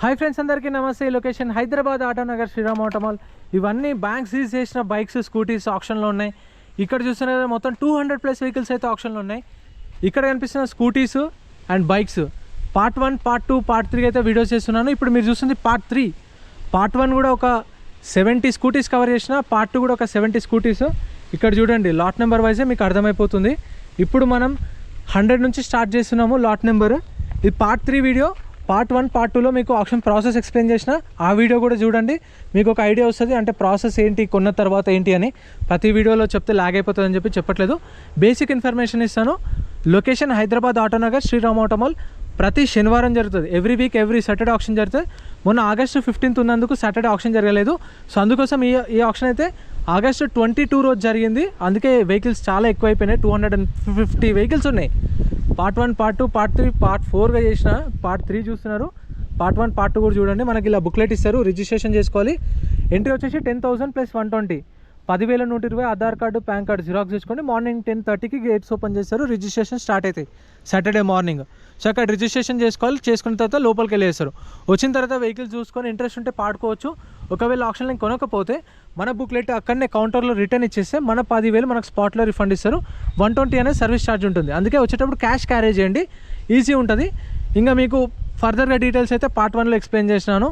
Hi friends, అందరికీ నమస్తే. ఈ location Hyderabad Autonagar Sriram auto mall. ఇవన్నీ బ్యాంక్ సీజ్ చేసిన బైక్స్, స్కూటీస్ ఆప్షన్లో ఉన్నాయి. ఇక్కడ చూస్తున్న మొత్తం 200+ వెహికల్స్ అయితే ఆప్షన్లో ఉన్నాయి. ఇక్కడ కనిపిస్తున్న scooties and bikes part 1, part 2, part 3 అయితే వీడియోస్ చేస్తున్నాను. ఇప్పుడు మీరు చూస్తుంది పార్ట్ 3. పార్ట్ 1 కూడా ఒక 70 స్కూటీస్ కవర్ చేసిన, పార్ట్ 2 కూడా ఒక 70 స్కూటీస్. ఇక్కడ చూడండి, లాట్ నెంబర్ వైజే మీకు అర్థమైపోతుంది. ఇప్పుడు మనం 100 నుంచి స్టార్ట్ చేస్తున్నాము లాట్ నెంబర్. ఇది పార్ట్ 3 వీడియో. పార్ట్ 1, పార్ట్ 2లో మీకు ఆప్షన్ ప్రాసెస్ ఎక్స్ప్లెయిన్ చేసిన ఆ వీడియో కూడా చూడండి. మీకు ఒక ఐడియా వస్తుంది, అంటే ప్రాసెస్ ఏంటి, కొన్న తర్వాత ఏంటి అని. ప్రతి వీడియోలో చెప్తే లాగ్ అయిపోతుందని చెప్పి చెప్పట్లేదు, బేసిక్ ఇన్ఫర్మేషన్ ఇస్తాను. Location Hyderabad Autonagar Sriram auto mall. ప్రతి శనివారం జరుగుతుంది, every week, every Saturday auction జరుగుతుంది. మొన్న August 15th ఉన్నందుకు సాటర్డే ఆప్షన్ జరగలేదు. సో అందుకోసం ఈ ఆప్షన్ అయితే August 22 రోజు జరిగింది. అందుకే వెహికల్స్ చాలా ఎక్కువైపోయినాయి. 250 వెహికల్స్ ఉన్నాయి. పార్ట్ 1, పార్ట్ 2, పార్ట్ 3, పార్ట్ 4గా చేసిన. పార్ట్ 3 చూస్తున్నారు. పార్ట్ 1, పార్ట్ 2 కూడా చూడండి. మనకి ఇలా బుక్లెట్ ఇస్తారు, రిజిస్ట్రేషన్ చేసుకోవాలి. ఎంట్రీ వచ్చేసి 10,000 + 120, 10,120. Aadhaar card, pan card xerox చేసుకోండి. మార్నింగ్ 10:30కి గేట్స్ ఓపెన్ చేస్తారు. రిజిస్ట్రేషన్ స్టార్ట్ అవుతాయి సాటర్డే మార్నింగ్. సో అక్కడ రిజిస్ట్రేషన్ చేసుకోవాలి. చేసుకున్న తర్వాత లోపలికి వెళ్ళేస్తారు. వచ్చిన తర్వాత వెహికల్స్ చూసుకొని ఇంట్రెస్ట్ ఉంటే పాడుకోవచ్చు. ఒకవేళ ఆప్షన్లో కొనకపోతే మన బుక్లెట్ అక్కడనే కౌంటర్లో రిటర్న్ ఇచ్చేస్తే మన 10,000 మనకు స్పాట్లో రిఫండ్ ఇస్తారు. 120 అనేది సర్వీస్ ఛార్జ్ ఉంటుంది. అందుకే వచ్చేటప్పుడు క్యాష్ క్యారేజ్ చేయండి, ఈజీ ఉంటుంది. ఇంకా మీకు ఫర్దర్గా డీటెయిల్స్ అయితే పార్ట్ 1లో ఎక్స్ప్లెయిన్ చేసినాను.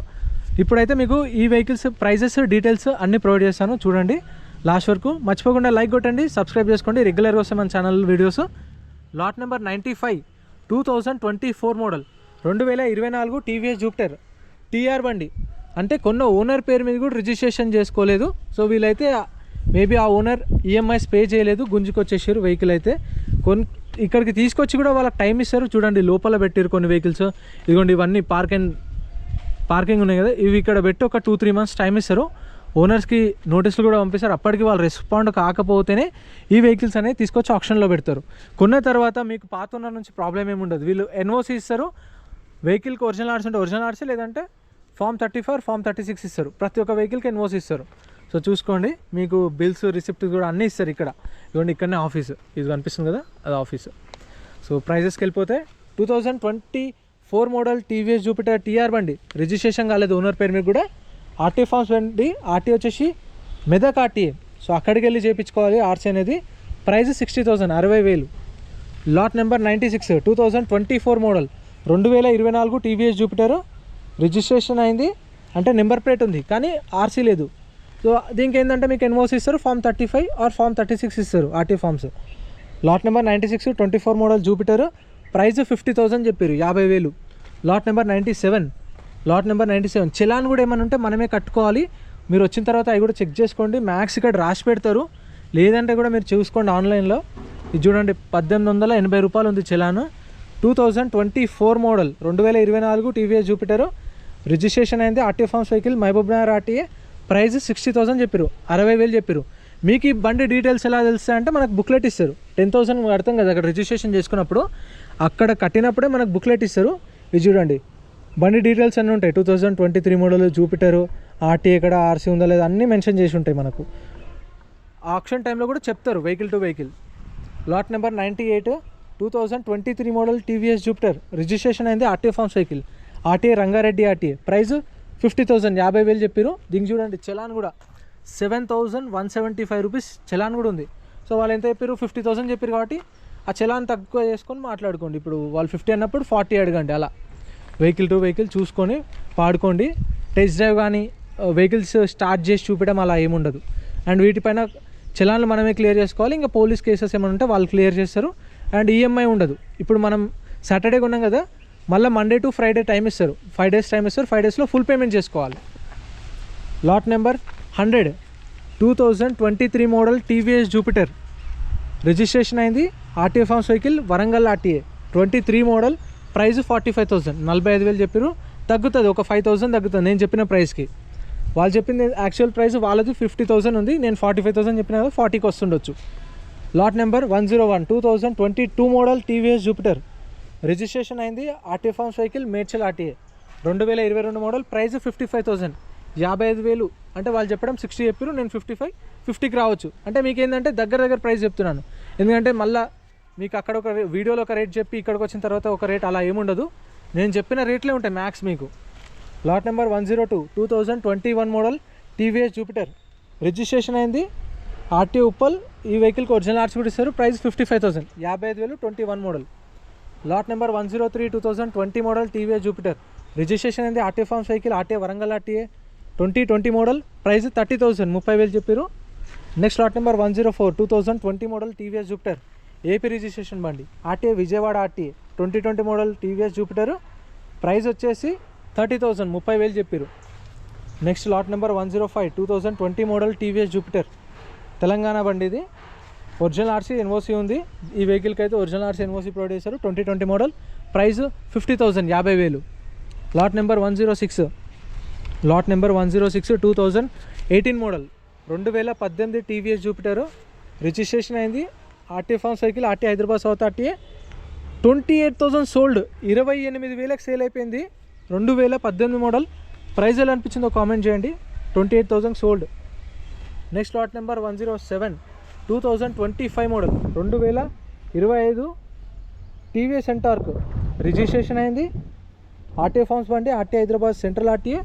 ఇప్పుడైతే మీకు ఈ వెహికల్స్ ప్రైజెస్, డీటెయిల్స్ అన్నీ ప్రొవైడ్ చేస్తాను. చూడండి లాస్ట్ వరకు. మర్చిపోకుండా లైక్ కొట్టండి, సబ్స్క్రైబ్ చేసుకోండి. రెగ్యులర్గా వస్తే మన channel videos. Lot number 95, 2024 model, 2024 TVS Jupiter TR బండి. అంటే కొన్న ఓనర్ పేరు మీద కూడా రిజిస్ట్రేషన్ చేసుకోలేదు. సో వీళ్ళైతే మేబీ ఆ ఓనర్ ఈఎంఐస్ పే చేయలేదు, గుంజుకొచ్చేసారు వెహికల్ అయితే. ఇక్కడికి తీసుకొచ్చి కూడా వాళ్ళకి టైం ఇస్తారు. చూడండి లోపల పెట్టారు కొన్ని వెహికల్స్. ఇదిగోండి, ఇవన్నీ పార్కింగ్ ఉన్నాయి కదా, ఇవి ఇక్కడ పెట్టి ఒక 2-3 months టైం ఇస్తారు. ఓనర్స్కి నోటీసులు కూడా పంపిస్తారు. అప్పటికి వాళ్ళు రెస్పాండ్ కాకపోతేనే ఈ వెహికల్స్ అనేవి తీసుకొచ్చి ఆప్షన్లో పెడతారు. కొన్న తర్వాత మీకు పాత ఓనర్ నుంచి ప్రాబ్లం ఏమి ఉండదు. వీళ్ళు ఎన్ఓసి ఇస్తారు. వెహికల్కి ఒరిజినల్ ఆర్ట్స్ ఉంటే ఒరిజినల్ ఆర్ట్స్, లేదంటే Form 34, Form 36 ఇస్తారు. ప్రతి ఒక్క వెహికల్కి ఎన్ఓసి ఇస్తారు. సో చూసుకోండి, మీకు బిల్స్, రిసిప్ట్ కూడా అన్నీ ఇస్తారు. ఇక్కడ ఇవ్వండి, ఇక్కడనే ఆఫీసు, ఇది కనిపిస్తుంది కదా, అది ఆఫీసు. సో ప్రైజెస్కి వెళ్ళిపోతే 2024 మోడల్ టీవీఎస్ జూపిటర్ టీఆర్ బండి, రిజిస్ట్రేషన్ కాలేదు ఓనర్ పేరు మీద కూడా. ఆర్టీ ఫార్మ్స్ బండి. ఆర్టీ వచ్చేసి మెదక్ ఆర్టీఏ. సో అక్కడికి వెళ్ళి చేయించుకోవాలి ఆర్సీ అనేది. Price 60,000, 60,000. Lot number 96, 2024 model, 2024 TVS Jupiter. Registration అయింది, అంటే నెంబర్ ప్లేట్ ఉంది కానీ ఆర్సీ లేదు. సో దీనికి ఏంటంటే మీకు ఎన్ఓసి ఇస్తారు, Form 35 ఆర్ Form 36 ఇస్తారు, RT forms. Lot number 96, 24 model Jupiter. Price 50,000 చెప్పారు, 50,000. Lot number 97. చలాన్ కూడా ఏమైనా ఉంటే మనమే కట్టుకోవాలి. మీరు వచ్చిన తర్వాత అవి కూడా చెక్ చేసుకోండి. మ్యాక్స్ ఇక్కడ రాసి పెడతారు, లేదంటే కూడా మీరు చూసుకోండి ఆన్లైన్లో. ఇది చూడండి, 1,880 రూపాయలు ఉంది challan. 2024 model, 2024 TVS Jupiter. Registration అయింది, RT forms vehicle, Mahabubnagar RTA. Price 60,000 చెప్పారు, 60,000 చెప్పారు. మీకు ఈ బండి డీటెయిల్స్ ఎలా తెలుస్తాయంటే మనకు బుక్లెట్ ఇస్తారు. 10,000 కడతాం కదా అక్కడ రిజిస్ట్రేషన్ చేసుకున్నప్పుడు, అక్కడ కట్టినప్పుడే మనకు బుక్లెట్ ఇస్తారు. ఇది చూడండి, బండి డీటెయిల్స్ అన్నీ ఉంటాయి. 2023 మోడల్ జూపిటర్, ఆర్టీ ఎక్కడ, ఆర్సీ ఉందా లేదా అన్నీ మెన్షన్ చేసి ఉంటాయి మనకు. ఆప్షన్ టైంలో కూడా చెప్తారు vehicle to vehicle. Lot number 98, 2023 model TVS Jupiter. Registration అయింది, RT forms vehicle, RTA Rangareddy RTA. Price 50,000, 50,000 చెప్పారు. దీనికి చూడండి చలాన్ కూడా 7,175 రూపీస్ చలాన్ కూడా ఉంది. సో వాళ్ళు ఎంత చెప్పారు, 50,000 చెప్పారు కాబట్టి ఆ చలాన్ తక్కువ చేసుకొని మాట్లాడుకోండి. ఇప్పుడు వాళ్ళు 50 అన్నప్పుడు 40 అడగండి. అలా వెహికల్ టు వెహికల్ చూసుకొని పాడుకోండి. టెస్ట్ డ్రైవ్ కానీ వెహికల్స్ స్టార్ట్ చేసి చూపించడం అలా ఏముండదు. అండ్ వీటిపైన చలాన్లు మనమే క్లియర్ చేసుకోవాలి. ఇంకా పోలీస్ కేసెస్ ఏమైనా ఉంటే వాళ్ళు క్లియర్ చేస్తారు. అండ్ ఈఎంఐ ఉండదు. ఇప్పుడు మనం సాటర్డే కొన్నాం కదా, మళ్ళీ మండే టు ఫ్రైడే టైం ఇస్తారు, 5 days టైం ఇస్తారు. 5 daysలో ఫుల్ పేమెంట్ చేసుకోవాలి. Lot number 100, 2023 model TVS Jupiter. Registration అయింది, RTA forms vehicle, Warangal RTA. 23 model. Price 45,000, 45,000 చెప్పారు. తగ్గుతుంది, ఒక 5,000 తగ్గుతుంది నేను చెప్పిన ప్రైస్కి. వాళ్ళు చెప్పింది యాక్చువల్ ప్రైస్ వాళ్ళది 50,000 ఉంది, నేను 45,000 చెప్పిన కదా, 40కి వస్తుండొచ్చు. Lot number 101, 2022 model TVS Jupiter. Registration అయింది, RT forms vehicle, Medchal RTA. 2022 model. Price 55,000, 55,000. అంటే వాళ్ళు చెప్పడం 60 చెప్పారు, నేను 50కి రావచ్చు. అంటే మీకు ఏంటంటే దగ్గర ప్రైస్ చెప్తున్నాను. ఎందుకంటే మళ్ళీ మీకు అక్కడ ఒక వీడియోలో ఒక రేట్ చెప్పి ఇక్కడికి వచ్చిన తర్వాత ఒక రేట్ అలా ఏముండదు. నేను చెప్పిన రేట్లే ఉంటాయి మ్యాక్స్ మీకు. Lot number 102 2021 model TVS Jupiter, registration అయింది ఆర్టీ ఉప్పల్. ఈ వెహికల్కి ఒరిజినల్ ఆర్సీ కూడా ఇస్తారు. Price 55,000, 55,000, 21 model. Lot number 103 2020 model TVS Jupiter, registration అయింది RT forms vehicle, RT Warangal RTA 2020 model, price 30,000, 30,000 చెప్పారు. Next lot number 104 2020 model TVS Jupiter, AP registration బండి, RTA Vijayawada RTA 2020 model TVS Jupiter, price వచ్చేసి 30,000, 30,000 చెప్పారు. Next lot number 105 2020 model TVS Jupiter, Telangana బండి ఇది, original RC NOC ఉంది. ఈ వెహికల్కి అయితే ఒరిజినల్ ఆర్సీ ఎన్ఓసీ ప్రొవైడ్ చేశారు. 2020 model, price 50,000, 50,000. Lot number 106 2018 model 2018 TVS Jupiter, registration అయింది RT forms vehicle, RT Hyderabad south RTA 28,000 sold, 28,000 sale అయిపోయింది. 2018 మోడల్, ప్రైస్ ఎలా అనిపించిందో కామెంట్ చేయండి. 28,000 sold. Next lot number 107 2025 model 2025 TVS Ntorq, registration అయింది ఆర్టీఏ ఫార్మ్స్ బండి, RT Hyderabad central RTA,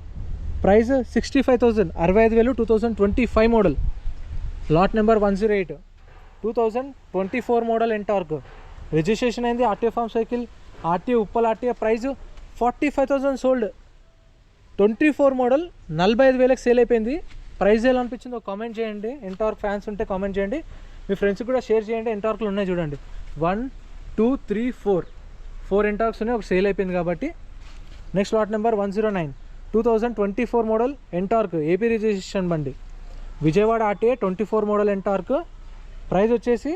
price 65,000, 65,000, 2025 model. Lot number 108 2024 model Ntorq, registration అయింది RTA forms vehicle, RTA Uppal RTA, price 45,000 sold. 24 model, 45,000 sale అయిపోయింది. Price ఎలా అనిపించిందో comment చేయండి. NTorq fans ఉంటే comment చేయండి, మీ ఫ్రెండ్స్కి కూడా షేర్ చేయండి. ఎంటార్క్లు ఉన్నాయి చూడండి, 1 2 3 4 ఎంటార్క్స్ ఉన్నాయి, ఒక సేల్ అయిపోయింది కాబట్టి. Next lot number 109 2024 model Ntorq, AP registration బండి, Vijayawada RTA 24 model Ntorq, price వచ్చేసి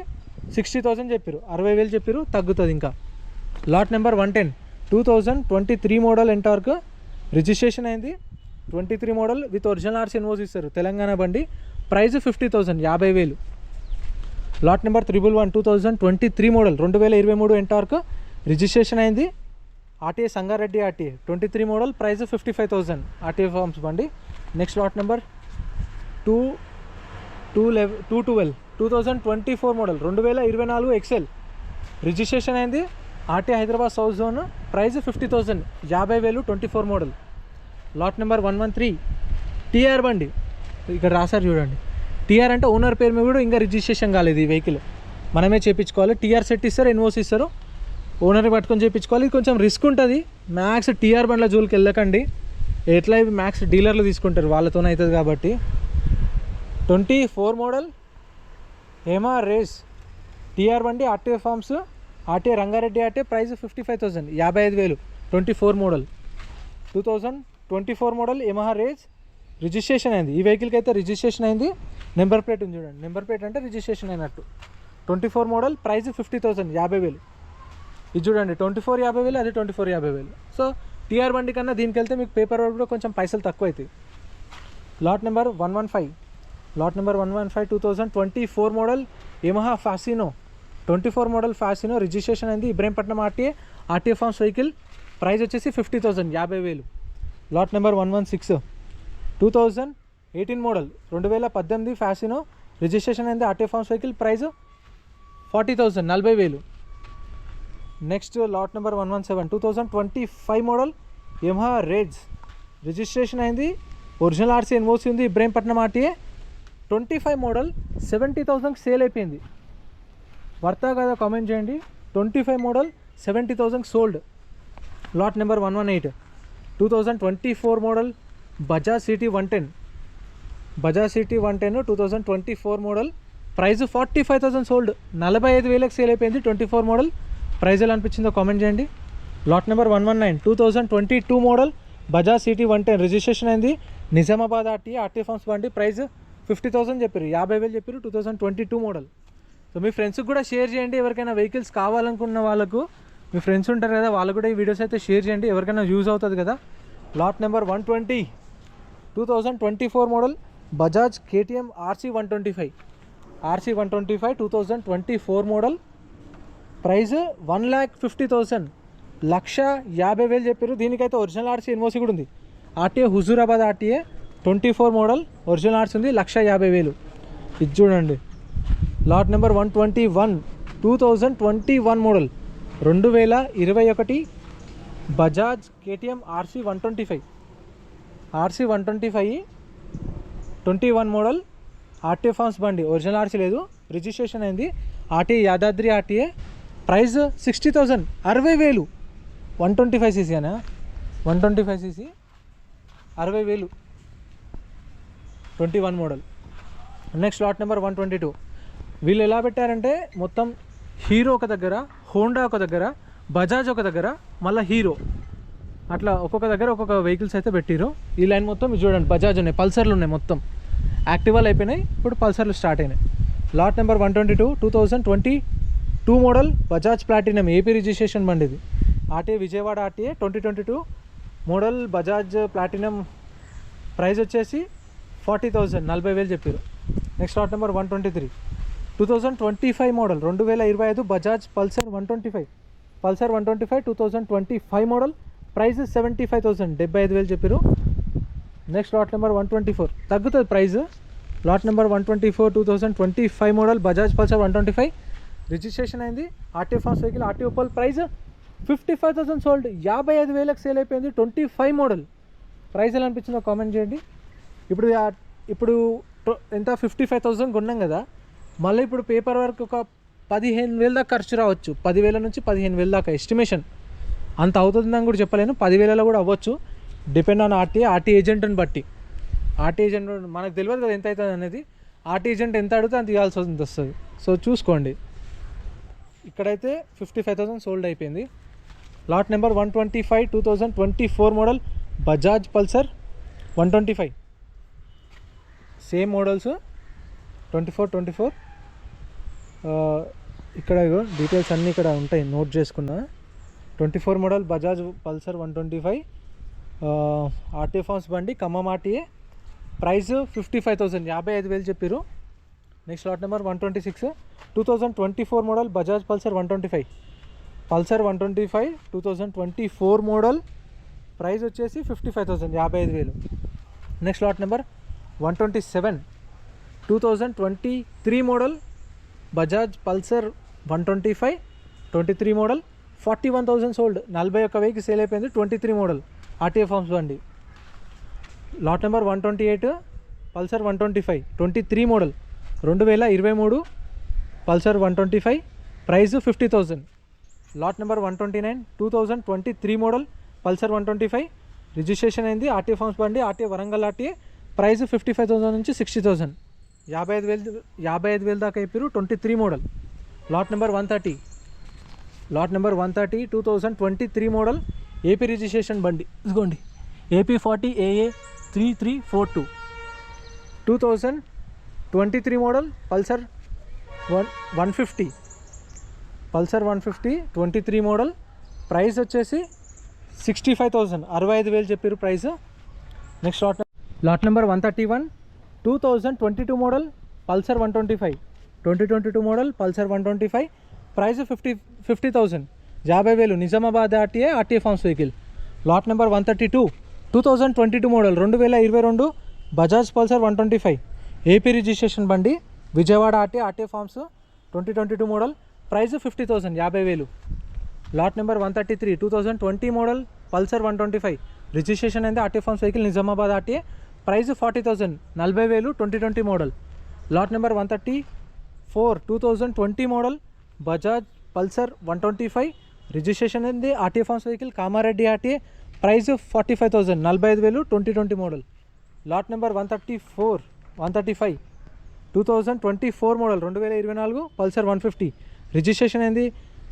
60,000 చెప్పారు, 60,000 చెప్పారు, తగ్గుతుంది ఇంకా. Lot number 110 2023 model Ntorq, registration అయింది 23 model with original RC NOC ఇస్తారు, తెలంగాణ బండి, price 50,000, 50,000. Lot number 111 2023 model 2023 Ntorq, registration అయింది RTA Sangareddy RTA 23 model, price 55,000, RTA forms బండి. Next lot number 212 2024 model 2024 XL, registration అయింది RT Hyderabad south zone, price 50,000, 50,000, 24 model. Lot number 113 TR బండి, ఇక్కడ రాశారు చూడండి, TR అంటే ఓనర్ పేరు మీద కూడా ఇంకా రిజిస్ట్రేషన్ కాలేదు. ఈ వెహికల్ మనమే చేయించుకోవాలి. టీఆర్ సెట్ ఇస్తారు, ఎన్ఓసి ఇస్తారు, ఓనర్ని పట్టుకొని చేయించుకోవాలి. ఇది కొంచెం రిస్క్ ఉంటుంది. మ్యాక్స్ టీఆర్ బండ్ల జోలికి వెళ్ళకండి, ఎట్లా ఇవి మ్యాక్స్ డీలర్లు తీసుకుంటారు, వాళ్ళతోనే అవుతుంది కాబట్టి. 24 మోడల్ ఏమా రేస్ టీఆర్ బండి, RTA forms, RTA Rangareddy RTA, price 55,000, 55,000, 24 model. 2024 model Yamaha race, registration అయింది. ఈ వెహికల్కి అయితే రిజిస్ట్రేషన్ అయింది, నెంబర్ ప్లేట్ ఉంది చూడండి, నెంబర్ ప్లేట్ అంటే రిజిస్ట్రేషన్ అయినట్టు. 24 మోడల్, ప్రైస్ 50,000, 50,000. ఇది చూడండి 24 50,000, అది 24 50,000. సో టీఆర్ బండి కన్నా దీనికి వెళ్తే మీకు పేపర్ వర్క్ కూడా కొంచెం పైసలు తక్కువ అవుతాయి. Lot number 115 2024 model Yamaha Fascino, 24 model Fascino, registration అయింది Ibrahimpatnam RTA, RTA forms vehicle, price వచ్చేసి 50,000, 50,000. Lot number 116 2018 model 2018 Fascino, registration అయింది RTA forms vehicle, price 40,000, 40,000. Next lot number 117 2025 model Yamaha RayZ, registration అయింది, original RC NOC ఉంది, Ibrahimpatnam RTA, 25 model 70,000 sale అయిపోయింది. వర్తా కదా comment చేయండి. 25 model 70,000 sold. Lot number 118 2024 model Bajaj city 110, Bajaj city 110 2024 model, price 45,000 sold, 45,000 sale అయిపోయింది. 24 model, price ఎలా అనిపించిందో comment చేయండి. Lot number 119 2022 model Bajaj city 110, registration అయింది నిజామాబాద్ ఆర్టీఏ, ఆర్టీ ఫార్మ్స్ బండి, ప్రైస్ 50,000 చెప్పారు, 50,000 చెప్పారు. 2022 మోడల్. సో మీ ఫ్రెండ్స్కి కూడా షేర్ చేయండి. ఎవరికైనా వెహికల్స్ కావాలనుకున్న వాళ్ళకు, మీ ఫ్రెండ్స్ ఉంటారు కదా, వాళ్ళు కూడా ఈ వీడియోస్ అయితే షేర్ చేయండి, ఎవరికైనా యూజ్ అవుతుంది కదా. Lot number 120 2024 model Bajaj KTM RC 125, RC 125 2024 model, price 1,50,000, 1,50,000 చెప్పారు. దీనికైతే ఒరిజినల్ ఆర్సీ ఎన్ఓసి కూడా ఉంది, RTA Huzurabad RTA 24 model, original RC ఉంది, 1,50,000. ఇది చూడండి. Lot number 121 2021 model 2021 Bajaj KTM RC 125, RC 125 21 model RTA forms బండి, ఒరిజినల్ ఆర్సీ లేదు, రిజిస్ట్రేషన్ అయింది, RTA Yadadri RTA, price 60,000, 60,000. 125cc అనా, 125cc 60,000, 21 model. Next lot number 122. వీళ్ళు ఎలా పెట్టారంటే మొత్తం హీరో ఒక దగ్గర, హోండా ఒక దగ్గర, బజాజ్ ఒక దగ్గర, మళ్ళీ హీరో, అట్లా ఒక్కొక్క దగ్గర ఒక్కొక్క వెహికల్స్ అయితే పెట్టిరు. ఈ లైన్ మొత్తం చూడండి, బజాజ్ ఉన్నాయి, పల్సర్లు ఉన్నాయి, మొత్తం యాక్టివాలు అయిపోయినాయి, ఇప్పుడు పల్సర్లు స్టార్ట్ అయినాయి. Lot number 122 2022 model Bajaj platinum AP registration బండి ఇది. RTA Vijayawada RTA 2022 model Bajaj platinum, price వచ్చేసి 40,000, 40,000 చెప్పారు. Next lot number 123 2025 model 2025 Bajaj Pulsar 125, Pulsar 125 2025 model, price 75,000, 75,000 చెప్పారు. నెక్స్ట్ లాట్ నెంబర్ 124, తగ్గుతుంది price. Lot number 124 2025 model Bajaj Pulsar 125, registration అయింది, ఆర్టీఓ ఫార్మ్స్ వెహికల్, ఆర్టీఓ పోల్, price 55,000 sold, 55,000కి sale అయిపోయింది. 25 model. Price ఎలా అనిపించిందో comment చేయండి. ఇప్పుడు ఎంత 55,000 కొన్నాం కదా, మళ్ళీ ఇప్పుడు పేపర్ వర్క్ ఒక 15,000 దాకా ఖర్చు రావచ్చు, 10,000 నుంచి 15,000 దాకా ఎస్టిమేషన్. అంత అవుతుందని కూడా చెప్పలేను, 10,000లో కూడా అవ్వచ్చు, డిపెండ్ ఆన్ ఆర్టీ ఏజెంట్ని బట్టి. ఆర్టీ ఏజెంట్ మనకు తెలియదు కదా ఎంత అవుతుంది అనేది, ఆర్టీ ఏజెంట్ ఎంత అడిగితే అంత ఇవ్వాల్సి వస్తుంది. సో చూసుకోండి. ఇక్కడైతే 55,000 సోల్డ్ అయిపోయింది. Lot number 125 2024 model Bajaj Pulsar 125, same models 24. ఇక్కడ డీటెయిల్స్ అన్నీ ఇక్కడ ఉంటాయి, నోట్ చేసుకున్నా. 24 model Bajaj Pulsar 125, RTA forms బండి, ఖమ్మం ఆర్టీఏ, ప్రైస్ 55,000, 55,000 చెప్పారు. Next lot number 126 2024 model Bajaj Pulsar 125, Pulsar 125 2024 model, price వచ్చేసి 55,000, 55,000. Next lot number 127 2023 model Bajaj Pulsar 125 23 model, 41,000 sold, 41,000కి సేల్ అయిపోయింది. 23 మోడల్ ఆర్టీఏ ఫార్మ్స్ బండి. Lot number 128 Pulsar 125 23 model 2023 Pulsar 125, price 50,000. Lot number 129 2023 model Pulsar 125, registration అయింది, RTA forms బండి, RTA Warangal RTA, price 55,000 నుంచి 60,000, 55,000 దాకా అయిపోయారు. 23 model. Lot number 130 2023 model AP registration బండి, ఇదిగోండి AP 40AA 3342 2023 model Pulsar 150, Pulsar 150 23 model, price వచ్చేసి 65,000, 65,000 చెప్పారు price. Next lot number 131 2022 model Pulsar 125, 2022 model Pulsar 125, price 50,000, 50,000, Nizamabad RTA forms vehicle. Lot number 132 2022 model 2022 Bajaj Pulsar 125, AP registration బండి, Vijayawada RTA forms 2022 model, price 50,000, 50,000. Lot number 133 2020 model Pulsar 125, registration అయింది, RTA forms vehicle, Nizamabad RTA, price 40,000, 40,000, 2020 model. Lot number 134 2020 model Bajaj Pulsar 125, registration అయింది, RTA forms vehicle, Kamareddy RTA, price 45,000, 45,000, 2020 model. Lot number 135 2024 model 2024 Pulsar 150, registration అయింది,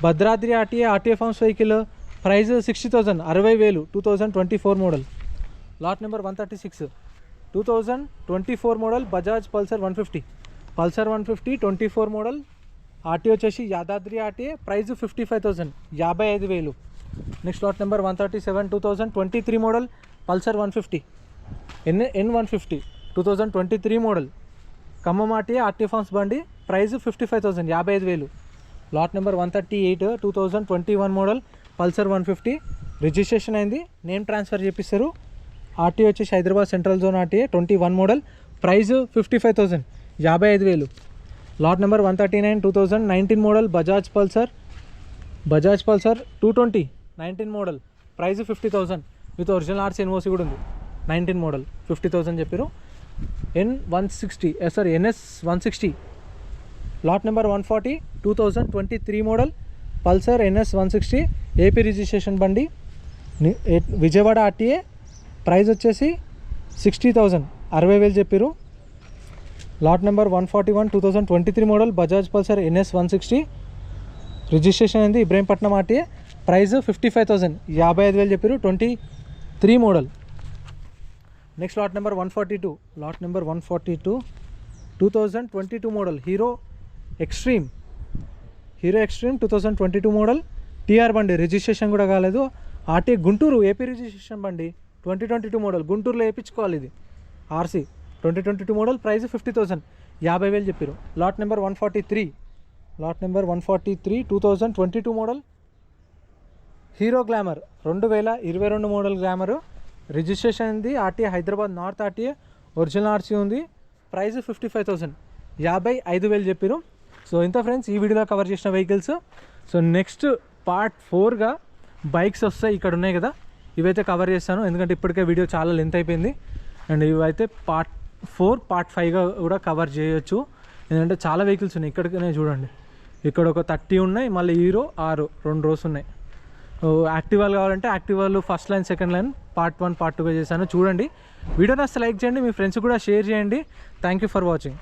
Bhadradri RTA forms vehicle, price 60,000, 60,000, 2024 model. Lot number 136 2024 model Bajaj Pulsar 150, Pulsar 150 24 model, RTA వచ్చేసి Yadadri RTA, price 55,000, 55,000. Next lot number 137 2023 model Pulsar 150, N150 2023 model, Khammam RTA forms బండి, price 55,000, 55,000. Lot number 138 2021 model Pulsar 150, registration అయింది, name transfer చేపిస్తారు, RTA వచ్చేసి Hyderabad central zone RTA 21 model, price 55,000, 55,000. Lot number 139 2019 model Bajaj Pulsar 220 19 model, price 50,000 with original RC NOC కూడా ఉంది. 19 model 50,000 చెప్పారు. N160 sorry NS 160 lot number 140 2023 model Pulsar NS 160 AP registration బండి, Vijayawada RTA. Price వచ్చేసి 60,000 60,000 చెప్పారు. Lot number 141 2023 model Bajaj Pulsar NS 160 registration అయింది Ibrahimpatnam RTA. Price 55,000 55,000 చెప్పారు. 23 model. Next lot number 142 lot number 142 2022 model hero extreme 2022 model TR బండి, registration కూడా కాలేదు. RTA Guntur AP registration బండి 2022 model, గుంటూరులో వేయించుకోవాలి ఇది RC 2022 మోడల్. ప్రైస్ 50,000 50,000 చెప్పారు. Lot number 143 lot number 143 2022 model hero glamour 2022 model glamour, registration ఉంది RTA Hyderabad north RTA, original RC ఉంది. ప్రైస్ 55,000 55,000 చెప్పారు. సో ఇంత ఫ్రెండ్స్ ఈ వీడియోలో కవర్ చేసిన వెహికల్స్. సో నెక్స్ట్ పార్ట్ 4గా బైక్స్ వస్తాయి, ఇక్కడ ఉన్నాయి కదా, ఇవైతే కవర్ చేస్తాను ఎందుకంటే ఇప్పటికే వీడియో చాలా లెంత్ అయిపోయింది. అండ్ ఇవైతే పార్ట్ 4 పార్ట్ 5గా కూడా కవర్ చేయొచ్చు ఎందుకంటే చాలా వెహికల్స్ ఉన్నాయి. ఇక్కడికనే చూడండి, ఇక్కడ ఒక 30 ఉన్నాయి, మళ్ళీ హీరో 6 2 రోస్ ఉన్నాయి. యాక్టివాలు కావాలంటే యాక్టివాలు first line second line part 1 part 2గా చేశాను. చూడండి, వీడియోని అసలు లైక్ చేయండి, మీ ఫ్రెండ్స్ కూడా షేర్ చేయండి. Thank you for watching.